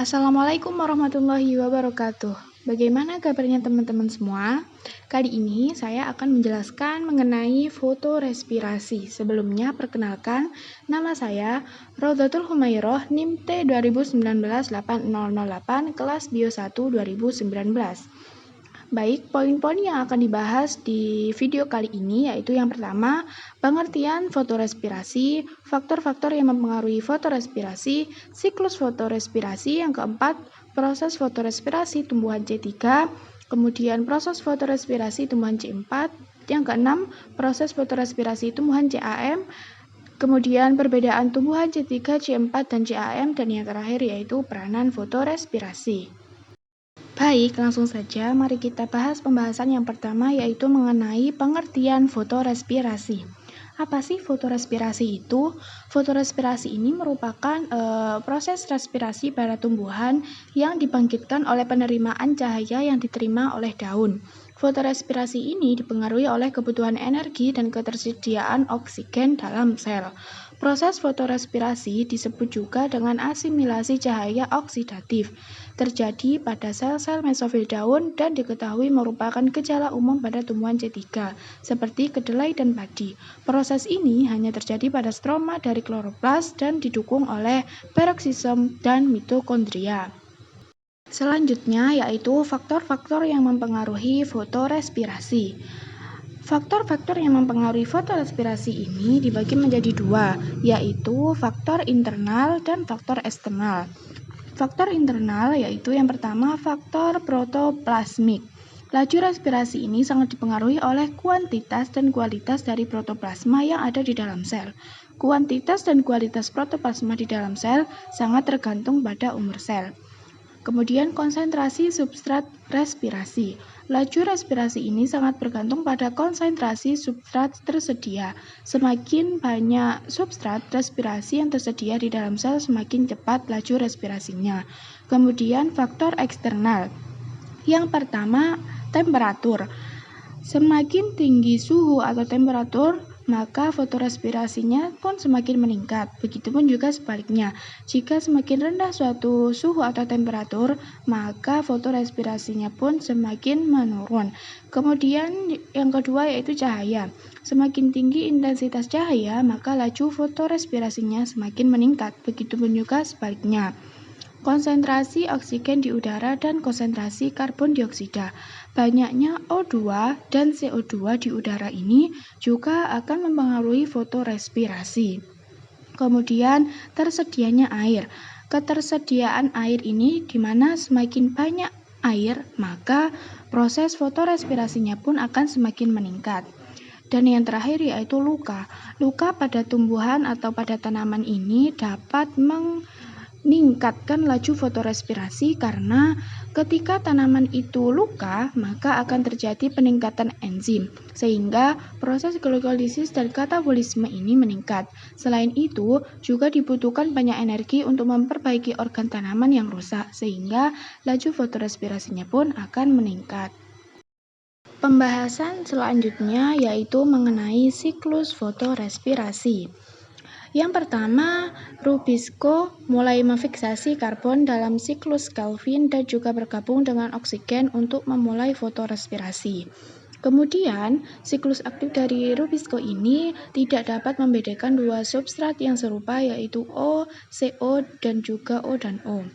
Assalamualaikum warahmatullahi wabarakatuh. Bagaimana kabarnya teman-teman semua? Kali ini saya akan menjelaskan mengenai fotorespirasi. Sebelumnya perkenalkan, nama saya Rodatul Humayroh, NIM T 2019-8008, kelas Bio 1 2019. Baik, poin-poin yang akan dibahas di video kali ini yaitu yang pertama, pengertian fotorespirasi, faktor-faktor yang mempengaruhi fotorespirasi, siklus fotorespirasi, yang keempat, proses fotorespirasi tumbuhan C3, kemudian proses fotorespirasi tumbuhan C4, yang keenam, proses fotorespirasi tumbuhan CAM, kemudian perbedaan tumbuhan C3, C4, dan CAM, dan yang terakhir yaitu peranan fotorespirasi. Baik, langsung saja mari kita bahas pembahasan yang pertama yaitu mengenai pengertian fotorespirasi. Apa sih fotorespirasi itu? Fotorespirasi ini merupakan proses respirasi pada tumbuhan yang dibangkitkan oleh penerimaan cahaya yang diterima oleh daun. Fotorespirasi ini dipengaruhi oleh kebutuhan energi dan ketersediaan oksigen dalam sel. Proses fotorespirasi disebut juga dengan asimilasi cahaya oksidatif. Terjadi pada sel-sel mesofil daun dan diketahui merupakan gejala umum pada tumbuhan C3, seperti kedelai dan padi. Proses ini hanya terjadi pada stroma dari kloroplas dan didukung oleh peroksisom dan mitokondria. Selanjutnya yaitu faktor-faktor yang mempengaruhi fotorespirasi. Faktor-faktor yang mempengaruhi fotorespirasi ini dibagi menjadi dua, yaitu faktor internal dan faktor eksternal. Faktor internal yaitu yang pertama faktor protoplasmik. Laju respirasi ini sangat dipengaruhi oleh kuantitas dan kualitas dari protoplasma yang ada di dalam sel. Kuantitas dan kualitas protoplasma di dalam sel sangat tergantung pada umur sel. Kemudian konsentrasi substrat respirasi. Laju respirasi ini sangat bergantung pada konsentrasi substrat tersedia. Semakin banyak substrat respirasi yang tersedia di dalam sel, semakin cepat laju respirasinya. Kemudian faktor eksternal. Yang pertama, temperatur. Semakin tinggi suhu atau temperatur, maka fotorespirasinya pun semakin meningkat. Begitupun juga sebaliknya. Jika semakin rendah suatu suhu atau temperatur, maka fotorespirasinya pun semakin menurun. Kemudian yang kedua yaitu cahaya. Semakin tinggi intensitas cahaya, maka laju fotorespirasinya semakin meningkat. Begitupun juga sebaliknya. Konsentrasi oksigen di udara dan konsentrasi karbon dioksida. Banyaknya O2 dan CO2 di udara ini juga akan mempengaruhi fotorespirasi. Kemudian tersedianya air. Ketersediaan air ini di mana semakin banyak air, maka proses fotorespirasinya pun akan semakin meningkat. Dan yang terakhir yaitu luka. Luka pada tumbuhan atau pada tanaman ini dapat meningkatkan laju fotorespirasi karena ketika tanaman itu luka, maka akan terjadi peningkatan enzim, sehingga proses glikolisis dan katabolisme ini meningkat. Selain itu, juga dibutuhkan banyak energi untuk memperbaiki organ tanaman yang rusak, sehingga laju fotorespirasinya pun akan meningkat. Pembahasan selanjutnya yaitu mengenai siklus fotorespirasi. Yang pertama, Rubisco mulai memfiksasi karbon dalam siklus Kelvin dan juga bergabung dengan oksigen untuk memulai fotorespirasi. Kemudian, siklus aktif dari Rubisco ini tidak dapat membedakan dua substrat yang serupa yaitu O, CO, dan juga O dan O.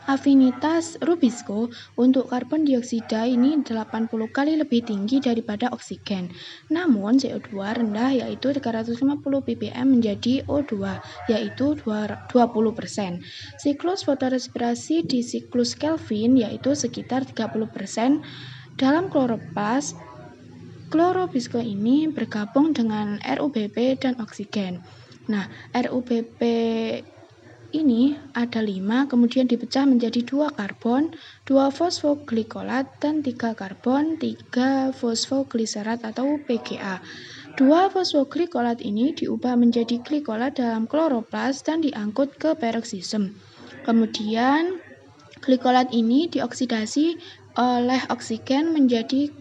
Afinitas Rubisco untuk karbon dioksida ini 80 kali lebih tinggi daripada oksigen. Namun CO2 rendah yaitu 350 ppm menjadi O2 yaitu 20%. Siklus fotorespirasi di siklus Kelvin yaitu sekitar 30%. Dalam kloroplas, klorobisco ini bergabung dengan RUBP dan oksigen. Nah, RUBP ini ada 5, kemudian dipecah menjadi 2 karbon, 2 fosfoglikolat, dan 3 karbon, 3 fosfogliserat atau PGA. 2 fosfoglikolat ini diubah menjadi glikolat dalam kloroplas dan diangkut ke peroksisom. Kemudian glikolat ini dioksidasi oleh oksigen menjadi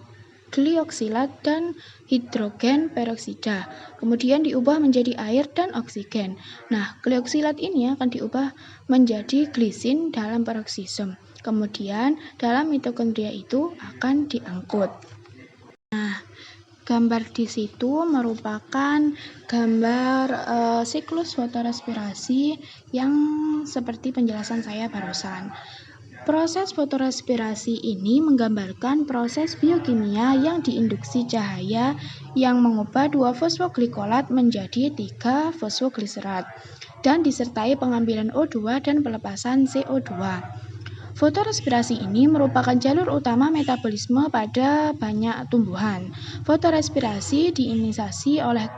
glioksilat dan hidrogen peroksida. Kemudian diubah menjadi air dan oksigen. Nah, glioksilat ini akan diubah menjadi glisin dalam peroksisme. Kemudian dalam mitokondria itu akan diangkut. Nah, gambar di situ merupakan gambar siklus fotorespirasi yang seperti penjelasan saya barusan. Proses fotorespirasi ini menggambarkan proses biokimia yang diinduksi cahaya yang mengubah 2-fosfoglikolat menjadi 3-fosfogliserat dan disertai pengambilan O2 dan pelepasan CO2. Fotorespirasi ini merupakan jalur utama metabolisme pada banyak tumbuhan. Fotorespirasi diinisiasi oleh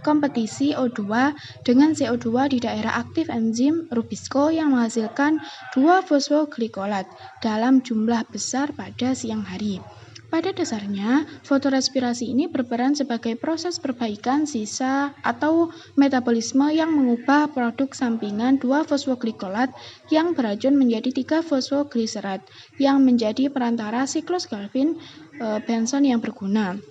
kompetisi O2 dengan CO2 di daerah aktif enzim Rubisco yang menghasilkan 2-fosfoglikolat dalam jumlah besar pada siang hari. Pada dasarnya, fotorespirasi ini berperan sebagai proses perbaikan sisa atau metabolisme yang mengubah produk sampingan 2-fosfoglikolat yang beracun menjadi 3-fosfogliserat yang menjadi perantara siklus Calvin-Benson yang berguna.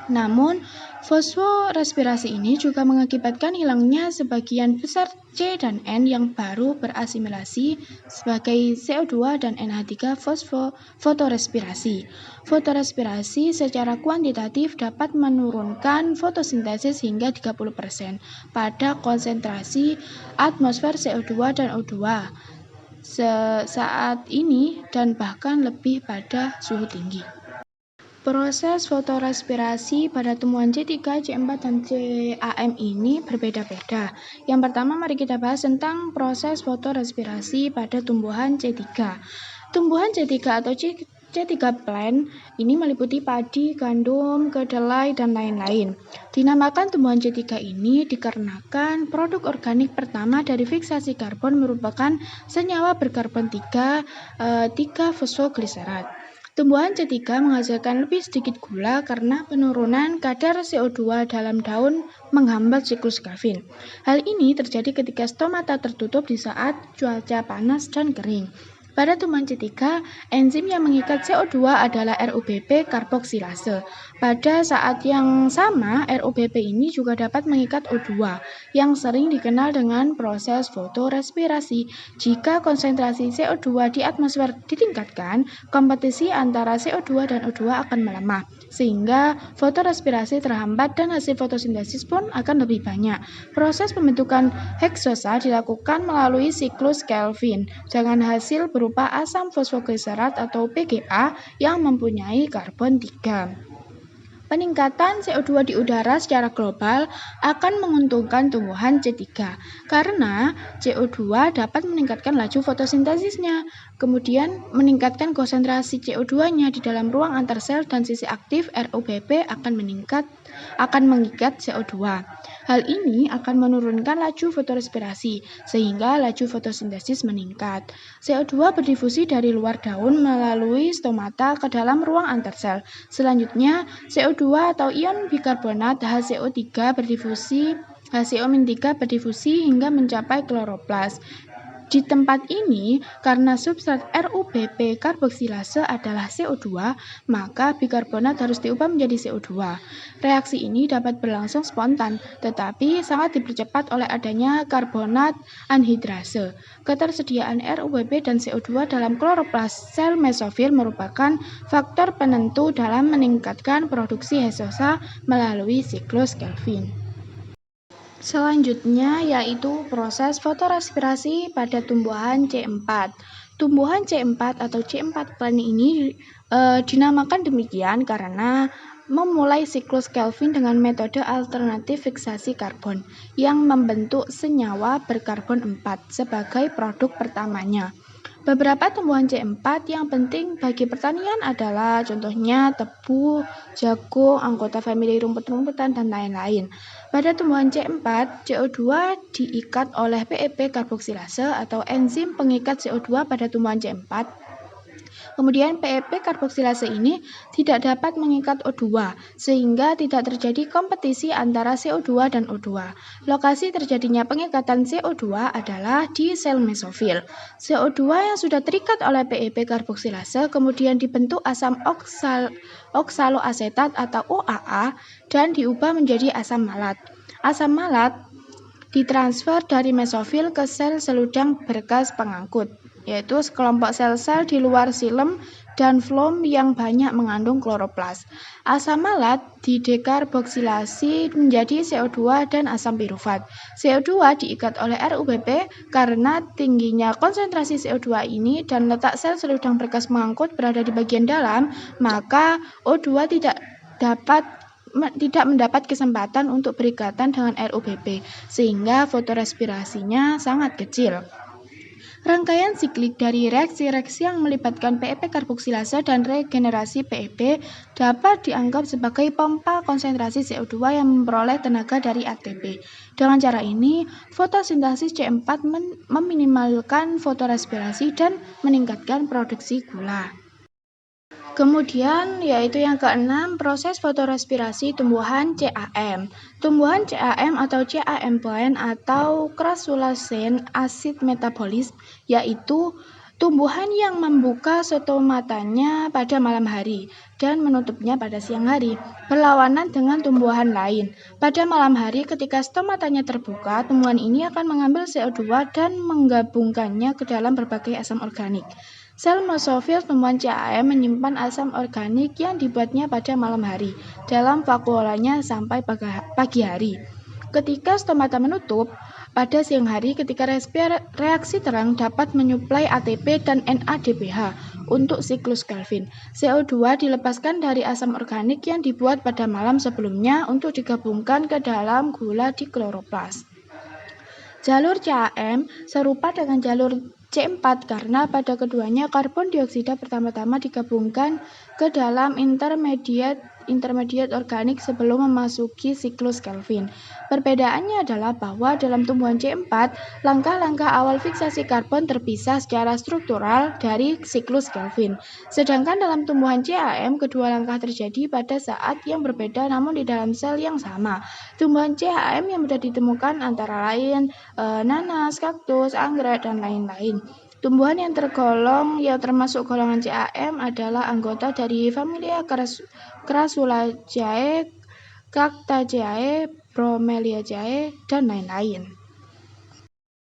Namun, fosforespirasi ini juga mengakibatkan hilangnya sebagian besar C dan N yang baru berasimilasi sebagai CO2 dan NH3 fotorespirasi. Fotorespirasi secara kuantitatif dapat menurunkan fotosintesis hingga 30% pada konsentrasi atmosfer CO2 dan O2 saat ini dan bahkan lebih pada suhu tinggi. Proses fotorespirasi pada tumbuhan C3, C4, dan CAM ini berbeda-beda. Yang pertama, mari kita bahas tentang proses fotorespirasi pada tumbuhan C3. Tumbuhan C3 atau C3 plant ini meliputi padi, gandum, kedelai, dan lain-lain. Dinamakan tumbuhan C3 ini dikarenakan produk organik pertama dari fiksasi karbon merupakan senyawa berkarbon 3-fosfogliserat. Tumbuhan C3 menghasilkan lebih sedikit gula karena penurunan kadar CO2 dalam daun menghambat siklus Calvin. Hal ini terjadi ketika stomata tertutup di saat cuaca panas dan kering. Pada tumbuhan C3, enzim yang mengikat CO2 adalah RUBP karboksilase. Pada saat yang sama, RUBP ini juga dapat mengikat O2, yang sering dikenal dengan proses fotorespirasi. Jika konsentrasi CO2 di atmosfer ditingkatkan, kompetisi antara CO2 dan O2 akan melemah, sehingga fotorespirasi terhambat dan hasil fotosintesis pun akan lebih banyak. Proses pembentukan heksosa dilakukan melalui siklus Calvin, dengan hasil berupa asam fosfogliserat atau PGA yang mempunyai karbon 3. Peningkatan CO2 di udara secara global akan menguntungkan tumbuhan C3 karena CO2 dapat meningkatkan laju fotosintesisnya, kemudian meningkatkan konsentrasi CO2-nya di dalam ruang antar sel dan sisi aktif RUBP akan mengikat CO2. Hal ini akan menurunkan laju fotorespirasi sehingga laju fotosintesis meningkat. CO2 berdifusi dari luar daun melalui stomata ke dalam ruang antar sel. Selanjutnya, CO2 atau ion bikarbonat HCO3 berdifusi hingga mencapai kloroplas. Di tempat ini, karena substrat RUBP karboksilase adalah CO2, maka bikarbonat harus diubah menjadi CO2. Reaksi ini dapat berlangsung spontan, tetapi sangat dipercepat oleh adanya karbonat anhidrase. Ketersediaan RUBP dan CO2 dalam kloroplas sel mesofil merupakan faktor penentu dalam meningkatkan produksi heksosa melalui siklus Calvin. Selanjutnya yaitu proses fotorespirasi pada tumbuhan C4. Tumbuhan C4 atau C4 plant ini dinamakan demikian karena memulai siklus Calvin dengan metode alternatif fiksasi karbon yang membentuk senyawa berkarbon 4 sebagai produk pertamanya. Beberapa tumbuhan C4 yang penting bagi pertanian adalah contohnya tebu, jagung, anggota famili rumput-rumputan, dan lain-lain. Pada tumbuhan C4, CO2 diikat oleh PEP karboksilase atau enzim pengikat CO2 pada tumbuhan C4. Kemudian PEP karboksilase ini tidak dapat mengikat O2, sehingga tidak terjadi kompetisi antara CO2 dan O2. Lokasi terjadinya pengikatan CO2 adalah di sel mesofil. CO2 yang sudah terikat oleh PEP karboksilase kemudian dibentuk asam oksaloasetat atau OAA dan diubah menjadi asam malat. Asam malat ditransfer dari mesofil ke sel seludang berkas pengangkut, yaitu sekelompok sel-sel di luar xilem dan floem yang banyak mengandung kloroplas. Asam malat didekarboksilasi menjadi CO2 dan asam pirufat. CO2 diikat oleh RUBP karena tingginya konsentrasi CO2 ini dan letak sel seludang berkas pengangkut berada di bagian dalam, maka O2 tidak mendapat kesempatan untuk berikatan dengan RUBP, sehingga fotorespirasinya sangat kecil. Rangkaian siklik dari reaksi-reaksi yang melibatkan PEP karboksilase dan regenerasi PEP dapat dianggap sebagai pompa konsentrasi CO2 yang memperoleh tenaga dari ATP. Dengan cara ini, fotosintesis C4 meminimalkan fotorespirasi dan meningkatkan produksi gula. Kemudian yaitu yang keenam, proses fotorespirasi tumbuhan CAM. Tumbuhan CAM atau CAM plant atau Crassulaceae acid metabolism yaitu tumbuhan yang membuka stomatanya pada malam hari dan menutupnya pada siang hari, berlawanan dengan tumbuhan lain. Pada malam hari ketika stomatanya terbuka, tumbuhan ini akan mengambil CO2 dan menggabungkannya ke dalam berbagai asam organik. Sel mesofil tumbuhan CAM menyimpan asam organik yang dibuatnya pada malam hari dalam vakuolanya sampai pagi hari. Ketika stomata menutup, pada siang hari ketika reaksi terang dapat menyuplai ATP dan NADPH untuk siklus Kelvin. CO2 dilepaskan dari asam organik yang dibuat pada malam sebelumnya untuk digabungkan ke dalam gula di kloroplas. Jalur CAM serupa dengan jalur C4 karena pada keduanya karbon dioksida pertama-tama digabungkan ke dalam intermediate organik sebelum memasuki siklus Kelvin. Perbedaannya adalah bahwa dalam tumbuhan C4, langkah-langkah awal fiksasi karbon terpisah secara struktural dari siklus Kelvin. Sedangkan dalam tumbuhan CAM, kedua langkah terjadi pada saat yang berbeda namun di dalam sel yang sama. Tumbuhan CAM yang mudah ditemukan antara lain nanas, kaktus, anggrek, dan lain-lain. Tumbuhan yang termasuk golongan CAM adalah anggota dari familia Crassulaceae, Cactaceae, Bromeliaceae, dan lain-lain.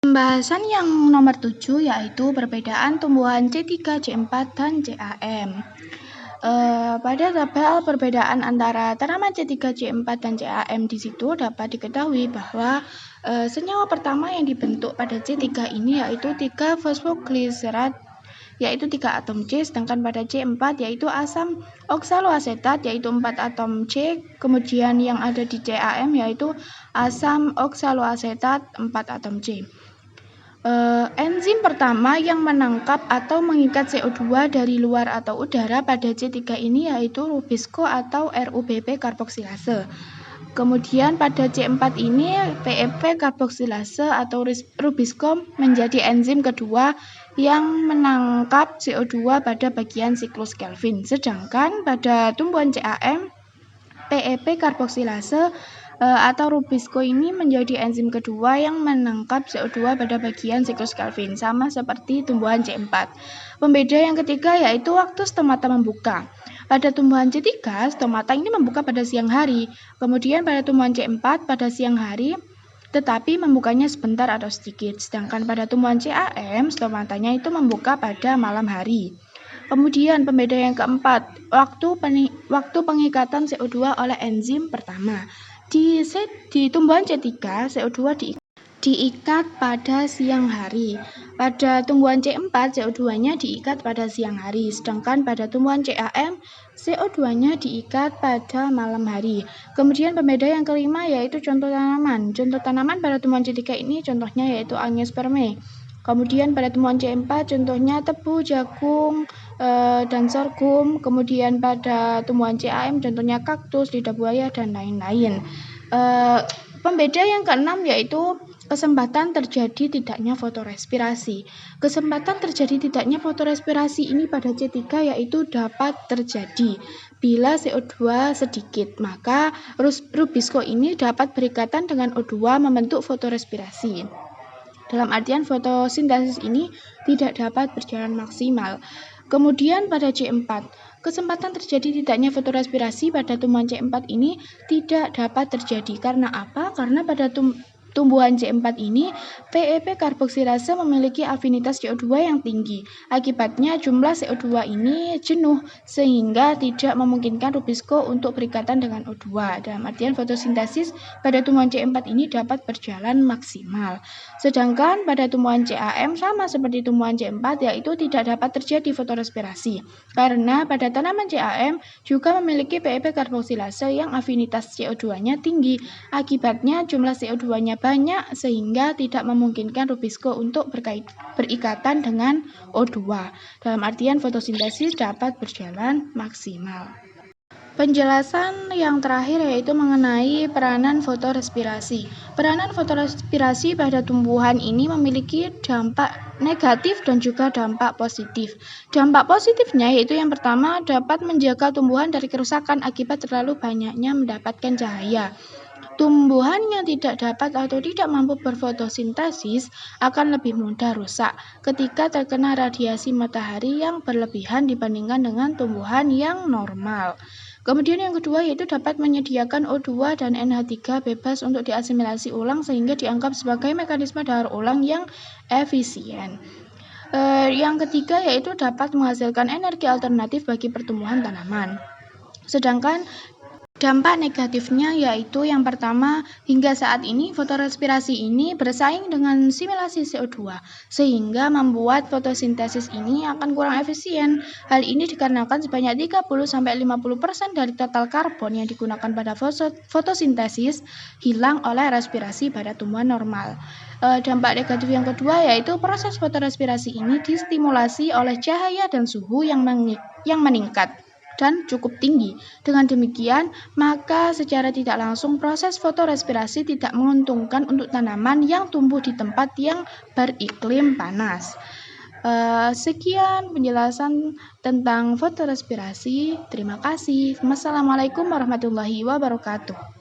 Pembahasan yang nomor 7 yaitu perbedaan tumbuhan C3, C4, dan CAM. Pada tabel perbedaan antara tanaman C3, C4, dan CAM di situ dapat diketahui bahwa senyawa pertama yang dibentuk pada C3 ini yaitu 3 fosfogliserat yaitu 3 atom C, sedangkan pada C4 yaitu asam oksaloasetat yaitu 4 atom C, kemudian yang ada di CAM yaitu asam oksaloasetat 4 atom C. Enzim pertama yang menangkap atau mengikat CO2 dari luar atau udara pada C3 ini yaitu rubisco atau RUBP karboksilase. Kemudian pada C4 ini PEP karboksilase atau rubisco menjadi enzim kedua yang menangkap CO2 pada bagian siklus Kelvin. Sedangkan pada tumbuhan CAM, PEP karboksilase atau rubisco ini menjadi enzim kedua yang menangkap CO2 pada bagian siklus Kelvin, sama seperti tumbuhan C4. Pembeda yang ketiga yaitu waktu stomata membuka. Pada tumbuhan C3, stomata ini membuka pada siang hari, kemudian pada tumbuhan C4 pada siang hari, tetapi membukanya sebentar atau sedikit. Sedangkan pada tumbuhan CAM, stomatanya itu membuka pada malam hari. Kemudian pembeda yang keempat, waktu pengikatan CO2 oleh enzim pertama. Di tumbuhan C3, CO2 diikat pada siang hari. Pada tumbuhan C4, CO2-nya diikat pada siang hari. Sedangkan pada tumbuhan CAM, CO2-nya diikat pada malam hari. Kemudian pembeda yang kelima yaitu contoh tanaman. Contoh tanaman pada tumbuhan C3 ini contohnya yaitu angiospermae. Kemudian pada tumbuhan C4 contohnya tebu, jagung, dan sorghum. Kemudian pada tumbuhan CAM contohnya kaktus, lidah buaya, dan lain-lain. Pembeda yang keenam yaitu Kesempatan terjadi tidaknya fotorespirasi. Kesempatan terjadi tidaknya fotorespirasi ini pada C3 yaitu dapat terjadi bila CO2 sedikit, maka Rubisco ini dapat berikatan dengan O2 membentuk fotorespirasi. Dalam artian fotosintesis ini tidak dapat berjalan maksimal. Kemudian pada C4, kesempatan terjadi tidaknya fotorespirasi pada tumbuhan C4 ini tidak dapat terjadi. Karena apa? Karena pada tumbuhan C4 ini, PEP karboksilase memiliki afinitas CO2 yang tinggi. Akibatnya jumlah CO2 ini jenuh sehingga tidak memungkinkan Rubisco untuk berikatan dengan O2. Dalam artian fotosintesis pada tumbuhan C4 ini dapat berjalan maksimal. Sedangkan pada tumbuhan CAM sama seperti tumbuhan C4 yaitu tidak dapat terjadi fotorespirasi. Karena pada tanaman CAM juga memiliki PEP karboksilase yang afinitas CO2-nya tinggi. Akibatnya jumlah CO2-nya banyak sehingga tidak memungkinkan Rubisco untuk berikatan dengan O2. Dalam artian fotosintesis dapat berjalan maksimal. Penjelasan yang terakhir yaitu mengenai peranan fotorespirasi. Peranan fotorespirasi pada tumbuhan ini memiliki dampak negatif dan juga dampak positif. Dampak positifnya yaitu yang pertama dapat menjaga tumbuhan dari kerusakan akibat terlalu banyaknya mendapatkan cahaya. Tumbuhan yang tidak dapat atau tidak mampu berfotosintesis akan lebih mudah rusak ketika terkena radiasi matahari yang berlebihan dibandingkan dengan tumbuhan yang normal. Kemudian yang kedua yaitu dapat menyediakan O2 dan NH3 bebas untuk diasimilasi ulang sehingga dianggap sebagai mekanisme daur ulang yang efisien. Yang ketiga yaitu dapat menghasilkan energi alternatif bagi pertumbuhan tanaman. Sedangkan dampak negatifnya yaitu yang pertama, hingga saat ini fotorespirasi ini bersaing dengan simulasi CO2 sehingga membuat fotosintesis ini akan kurang efisien. Hal ini dikarenakan sebanyak 30-50% dari total karbon yang digunakan pada fotosintesis hilang oleh respirasi pada tumbuhan normal. Dampak negatif yang kedua yaitu proses fotorespirasi ini distimulasi oleh cahaya dan suhu yang meningkat dan cukup tinggi. Dengan demikian, maka secara tidak langsung proses fotorespirasi tidak menguntungkan untuk tanaman yang tumbuh di tempat yang beriklim panas. Sekian penjelasan tentang fotorespirasi. Terima kasih. Wassalamualaikum warahmatullahi wabarakatuh.